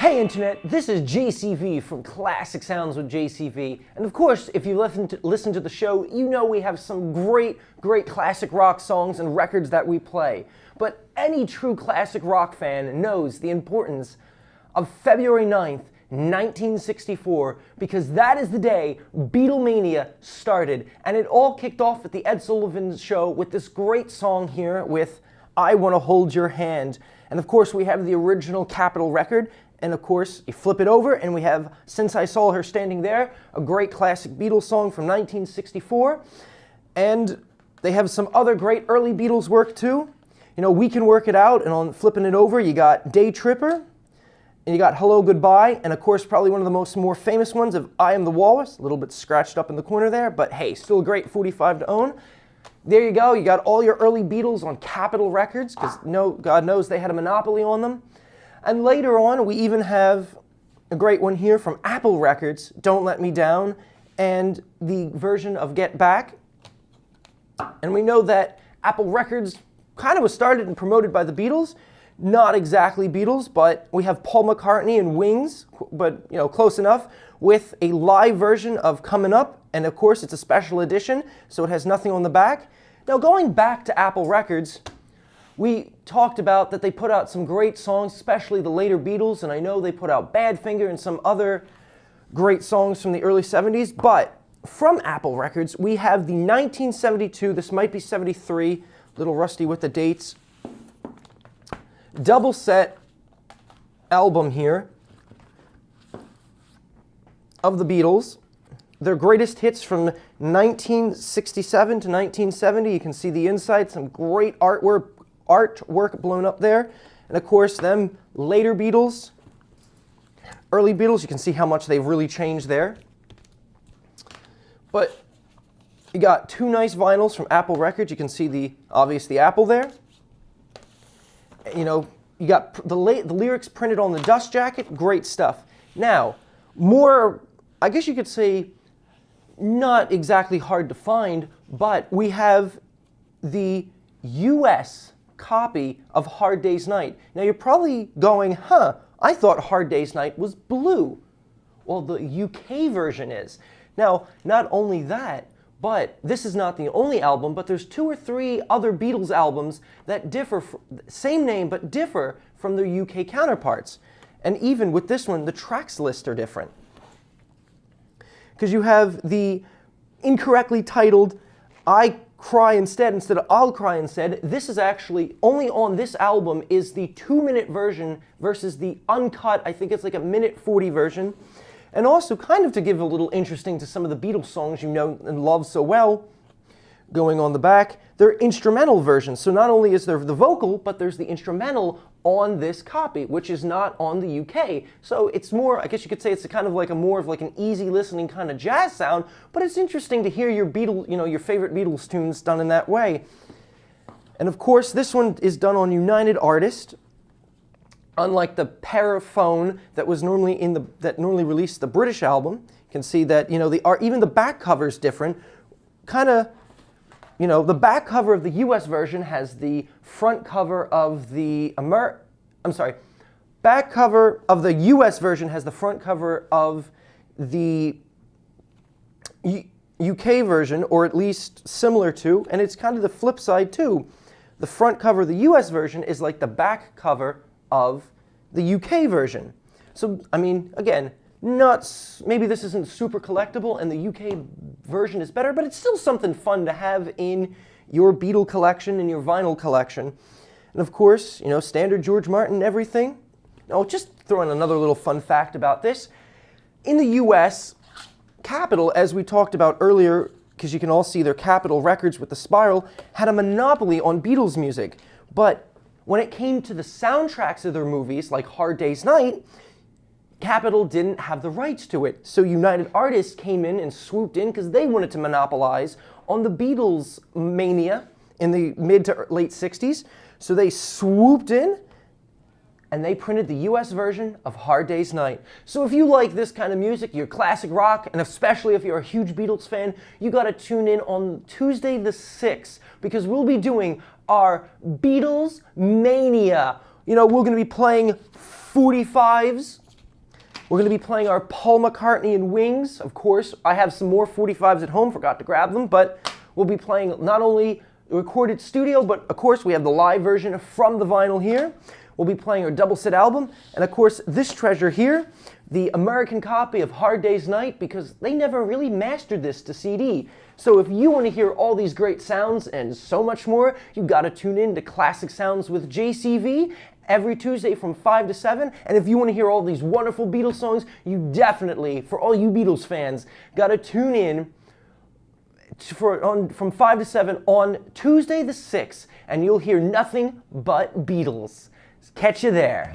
Hey Internet, this is JCV from Classic Sounds with JCV. And of course, if you listen to the show, you know we have some great classic rock songs and records that we play. But any true classic rock fan knows the importance of February 9th, 1964, because that is the day Beatlemania started. And it all kicked off at the Ed Sullivan Show with this great song here with I Want to Hold Your Hand. And of course, we have the original Capitol record. And of course, you flip it over and we have Since I Saw Her Standing There, a great classic Beatles song from 1964. And they have some other great early Beatles work too. You know, We Can Work It Out, and on flipping it over, you got Day Tripper, and you got Hello Goodbye, and of course, probably one of the more famous ones of I Am the Walrus, a little bit scratched up in the corner there, but hey, still a great 45 to own. There you go, you got all your early Beatles on Capitol Records, because God knows they had a monopoly on them. And later on, we even have a great one here from Apple Records, Don't Let Me Down, and the version of Get Back. And we know that Apple Records kind of was started and promoted by the Beatles. Not exactly Beatles, but we have Paul McCartney and Wings, but you know, close enough, with a live version of Coming Up. And of course, it's a special edition, so it has nothing on the back. Now, going back to Apple Records, we talked about that they put out some great songs, especially the later Beatles, and I know they put out Badfinger and some other great songs from the early 70s, but from Apple Records, we have the 1972, this might be 73, a little rusty with the dates, double set album here of the Beatles. Their greatest hits from 1967 to 1970. You can see the inside, some great artwork blown up there. And of course, them later Beatles, early Beatles, you can see how much they've really changed there. But you got two nice vinyls from Apple Records. You can see the Apple there. You know, you got the lyrics printed on the dust jacket. Great stuff. Now, more, I guess you could say, not exactly hard to find, but we have the US copy of Hard Day's Night. Now you're probably going, I thought Hard Day's Night was blue. Well, the UK version is. Now, not only that, but this is not the only album, but there's 2 or 3 other Beatles albums that differ, same name, but differ from their UK counterparts. And even with this one, the tracks list are different. Because you have the incorrectly titled I Cry Instead of I'll Cry Instead. This is actually, only on this album is the 2-minute version versus the uncut, I think it's like a 1:40 version. And also, kind of to give a little interesting to some of the Beatles songs you know and love so well, going on the back, they're instrumental versions. So not only is there the vocal, but there's the instrumental on this copy, which is not on the UK. So it's more, I guess you could say it's a kind of like more of like an easy listening kind of jazz sound, but it's interesting to hear your your favorite Beatles tunes done in that way. And of course, this one is done on United Artists, unlike the Paraphone that was normally that normally released the British album. You can see that, even the back cover is different. The back cover of the US version has the front cover of the back cover of the US version has the front cover of the UK version, or at least similar to, and it's kind of the flip side too. The front cover of the US version is like the back cover of the UK version. So, I mean, again, maybe this isn't super collectible and the UK version is better, but it's still something fun to have in your Beatle collection and your vinyl collection. And of course, standard George Martin and everything. Oh, just throw in another little fun fact about this. In the US, Capitol, as we talked about earlier, because you can all see their Capitol Records with the spiral, had a monopoly on Beatles music. But when it came to the soundtracks of their movies, like Hard Day's Night, Capitol didn't have the rights to it. So United Artists came in and swooped in because they wanted to monopolize on the Beatles mania in the mid to late 60s. So they swooped in and they printed the US version of Hard Day's Night. So if you like this kind of music, you're classic rock, and especially if you're a huge Beatles fan, you gotta tune in on Tuesday the 6th, because we'll be doing our Beatles Mania. We're gonna be playing 45's, We're going to be playing our Paul McCartney and Wings, of course. I have some more 45s at home, forgot to grab them, but we'll be playing not only the recorded studio, but of course we have the live version from the vinyl here. We'll be playing our double set album, and of course this treasure here, the American copy of Hard Day's Night, because they never really mastered this to CD. So if you want to hear all these great sounds and so much more, you've got to tune in to Classic Sounds with JCV every Tuesday from 5 to 7. And if you want to hear all these wonderful Beatles songs, you definitely, for all you Beatles fans, got to tune in from 5 to 7 on Tuesday the 6th, and you'll hear nothing but Beatles. Catch you there.